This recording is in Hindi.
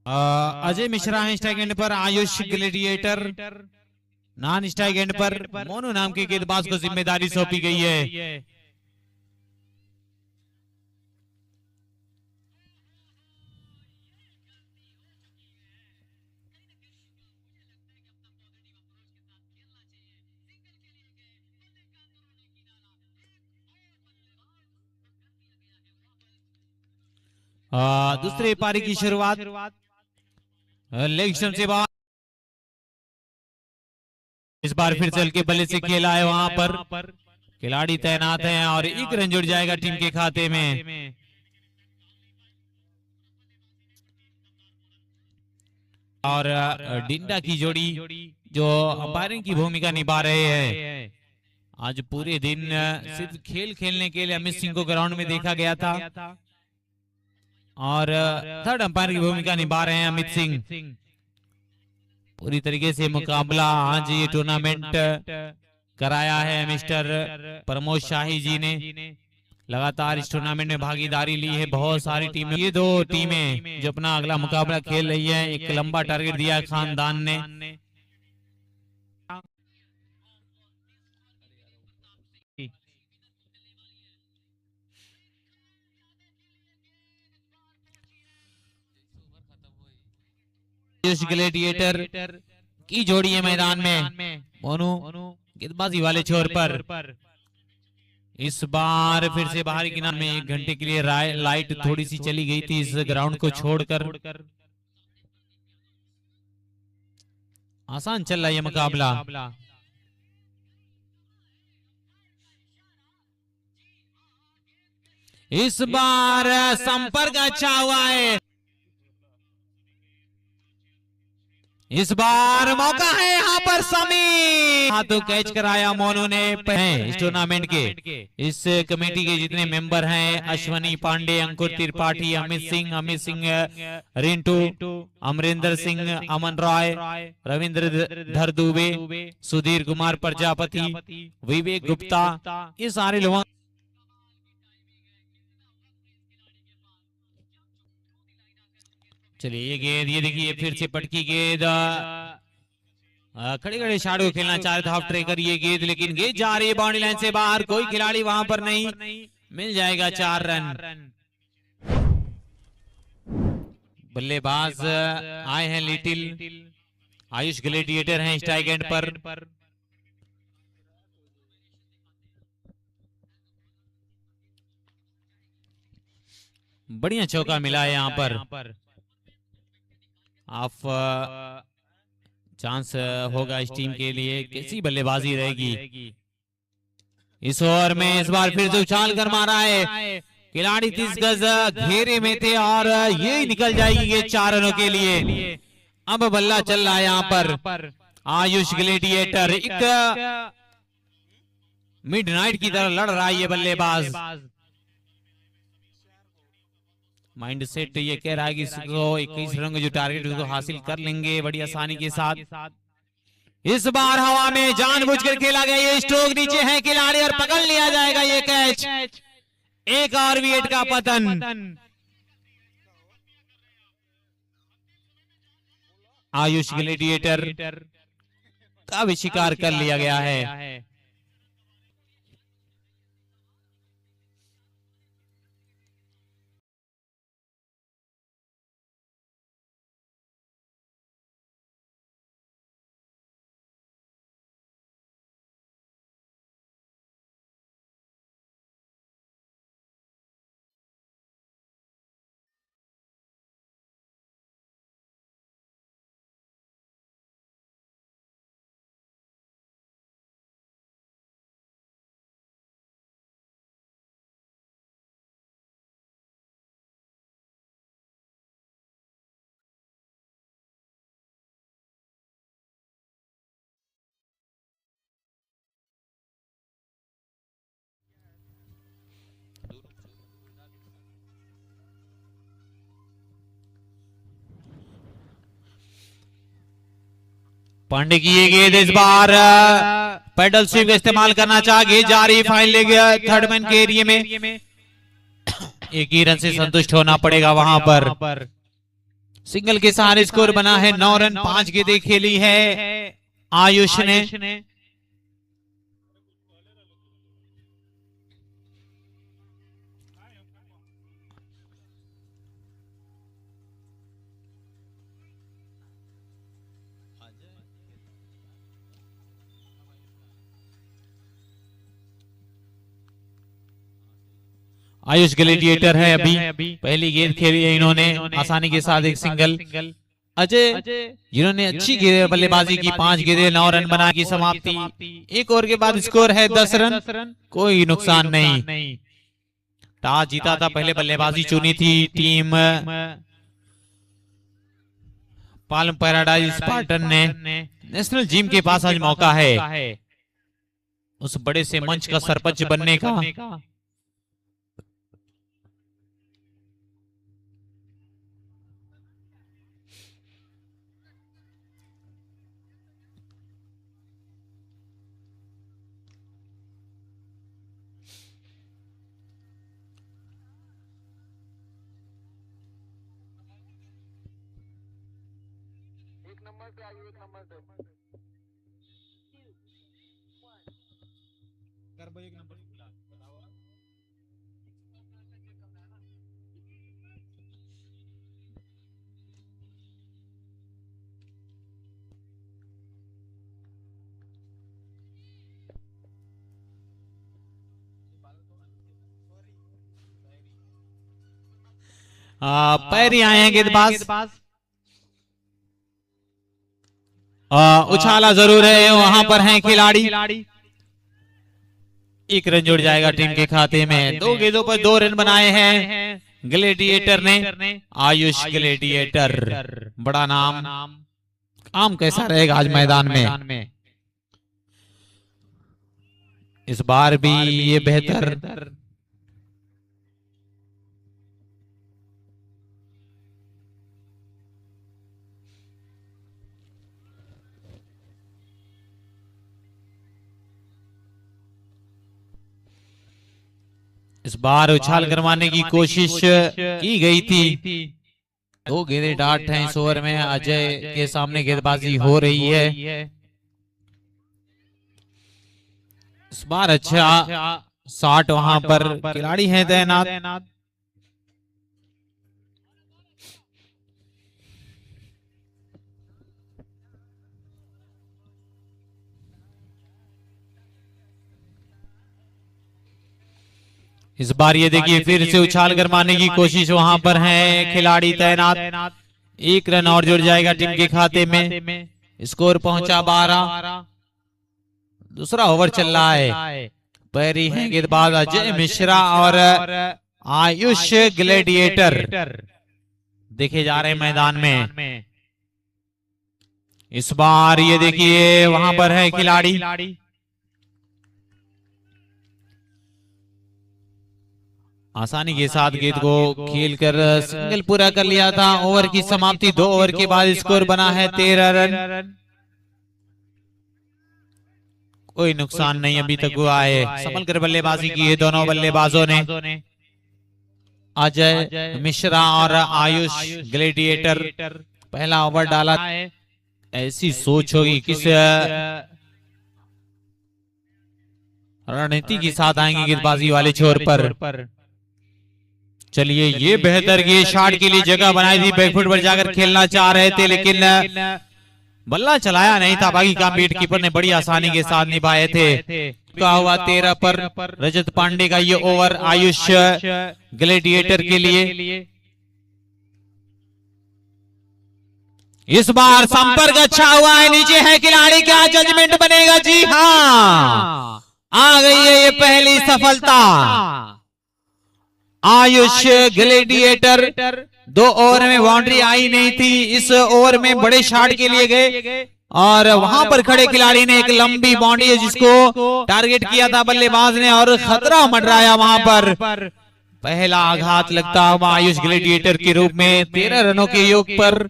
अजय मिश्रा है स्ट्राइक एंड पर, Ayush gladiator non strike and पर मोनू नाम के गेंदबाज को जिम्मेदारी सौंपी गई है। दूसरे पारी की शुरुआत लेग स्टंप से बाहर, इस बार फिर चल के बल्ले से खेला है, वहां पर खिलाड़ी तैनात हैं और एक रन जुड़ जाएगा टीम के खाते में। और डिंडा की जोड़ी जो अंपायरिंग की भूमिका निभा रहे हैं, आज पूरे दिन सिर्फ खेल खेलने के लिए अमित सिंह को ग्राउंड में देखा गया था और थर्ड अंपायर की भूमिका निभा रहे हैं अमित सिंह। पूरी तरीके से मुकाबला आज ये टूर्नामेंट कराया है मिस्टर प्रमोद शाही जी ने। लगातार इस टूर्नामेंट में भागीदारी ली है बहुत सारी टीमें। ये दो टीमें जो अपना अगला मुकाबला खेल रही है, एक लंबा टारगेट दिया खानदान ने। ग्लेडिएटर की जोड़ी है मैदान में, मोनू गेंदबाजी वाले छोर पर। इस बार फिर से बाहरी किनारे में 1 घंटे के लिए लाइट थोड़ी सी चली गई थी इस ग्राउंड को छोड़कर। आसान चल रहा है ये मुकाबला। इस बार संपर्क अच्छा हुआ है, इस बार मौका है यहाँ पर समी हाथों कैच कराया मोनू ने। इस टूर्नामेंट के इस कमेटी के जितने मेंबर हैं, अश्वनी पांडे, अंकुर त्रिपाठी, अमित सिंह रिंटू, अमरिंदर सिंह, अमन रॉय, रविंद्र धर दुबे, सुधीर कुमार प्रजापति, विवेक गुप्ता, ये सारे लोग। चलिए ये गेंद, ये देखिए फिर से पटकी गेंद, खड़े खड़े शाडो खेलना चाह रहे थे हाफ ट्रेकर ये गेंद, लेकिन गेंद जा रही है बाउंड्री लाइन से बाहर, कोई खिलाड़ी वहां पर नहीं, मिल जाएगा 4 रन। बल्लेबाज आए हैं लिटिल, आयुष ग्लेडिएटर हैं स्ट्राइक एंड पर। बढ़िया चौका मिला है यहाँ पर। ऑफ चांस होगा इस टीम के लिए, कैसी बल्लेबाजी रहेगी इस ओवर में। इस बार फिर से उछाल कर मारा है, खिलाड़ी 30 गज घेरे में थे और ये निकल जाएगी ये 4 रनों के लिए। अब बल्ला चल रहा है यहाँ पर आयुष ग्लेडिएटर, एक मिडनाइट की तरह लड़ रहा है ये बल्लेबाज। माइंड सेट ये कह रहा है कि इसको 21 रन जो टारगेट उसको हासिल कर लेंगे बड़ी आसानी के साथ। इस बार हवा में जानबूझकर खेला गया ये स्ट्रोक, नीचे है खिलाड़ी और पकड़ लिया जाएगा ये कैच। एक और विकेट का पतन, आयुष ग्लेडिएटर का भी शिकार कर लिया गया है। पांडे की ये गेंद इस बार पेडल स्वीप का इस्तेमाल करना चाहे जा रही, फाइन ले गया थर्ड मैन के एरिया में। एक ही रन से संतुष्ट होना पड़ेगा वहां पर। सिंगल के साथ स्कोर बना है 9 रन, 5 गेंदें खेली है आयुष ने। आयुष ग्लैडिएटर है, अभी पहली गेंद खेली है इन्होंने आसानी के साथ एक सिंगल। अजय जिन्होंने अच्छी बल्लेबाजी की, 5 गेंदें 9 रन बना की समाप्ति। एक ओवर के बाद स्कोर है 10 रन, कोई नुकसान नहीं। टॉस जीता था, पहले बल्लेबाजी चुनी थी टीम पाल्म पैराडाइज स्पार्टन ने। नेशनल जिम के पास आज मौका है उस बड़े से मंच का सरपंच बनने का। पैरी आए हैं गेंदबाज। उछाला जरूर है, वहां पर हैं खिलाड़ी। 1 रन जुड़ जाएगा टीम के खाते में। 2 गेंदों पर 2 रन बनाए हैं ग्लैडिएटर ने। आयुष ग्लैडिएटर, बड़ा नाम। काम कैसा रहेगा आज मैदान में? इस बार भी ये बेहतर इस बार उछाल करवाने की कोशिश की गई थी। 2 गेंदें डाट हैं इस ओवर में। अजय के सामने गेंदबाजी हो रही है। इस बार अच्छा 60 वहां पर खिलाड़ी हैं तैनात। इस बार ये देखिए फिर से उछाल कर मारने की कोशिश वहां पर है खिलाड़ी तैनात। 1 रन और जुड़ जाएगा टीम के खाते में। स्कोर पहुंचा 12। दूसरा ओवर चल रहा है। पैरी है गेंदबाज अजय मिश्रा और आयुष ग्लैडिएटर देखे जा रहे हैं मैदान में। इस बार ये देखिए वहां पर है खिलाड़ी। आसानी के साथ गेंद को खेलकर सिंगल पूरा कर लिया था। ओवर की समाप्ति 2 ओवर के बाद स्कोर बना है 13 रन। कोई नुकसान नहीं अभी तक हुआ है। संभल कर बल्लेबाजी की है दोनों बल्लेबाजों ने। अजय मिश्रा और आयुष ग्लैडिएटर पहला ओवर डाला। ऐसी सोच होगी किस रणनीति के साथ आएंगे गेंदबाजी वाले छोर पर। चलिए ये बेहतर ये शॉट के लिए जगह बनाई थी। बैकफुट पर जाकर खेलना चाह रहे थे लेकिन बल्ला चलाया नहीं था। बाकी काम विकेट कीपर ने बड़ी आसानी के साथ निभाए थे। का हुआ 13 पर रजत पांडे का ये ओवर आयुष ग्लैडिएटर के लिए। इस बार संपर्क अच्छा हुआ है। नीचे है खिलाड़ी, क्या जजमेंट बनेगा? जी हाँ, आ गई है ये पहली सफलता। आयुष ग्लैडिएटर 2 ओवर में बाउंड्री आई नहीं थी। इस ओवर में बड़े शॉट के लिए गए और वहां पर खड़े खिलाड़ी ने एक लंबी बाउंड्री है जिसको टारगेट किया था बल्लेबाज ने और खतरा मंडराया वहां पर। पहला आघात लगता हुआ आयुष ग्लैडिएटर के रूप में 13 रनों के योग पर।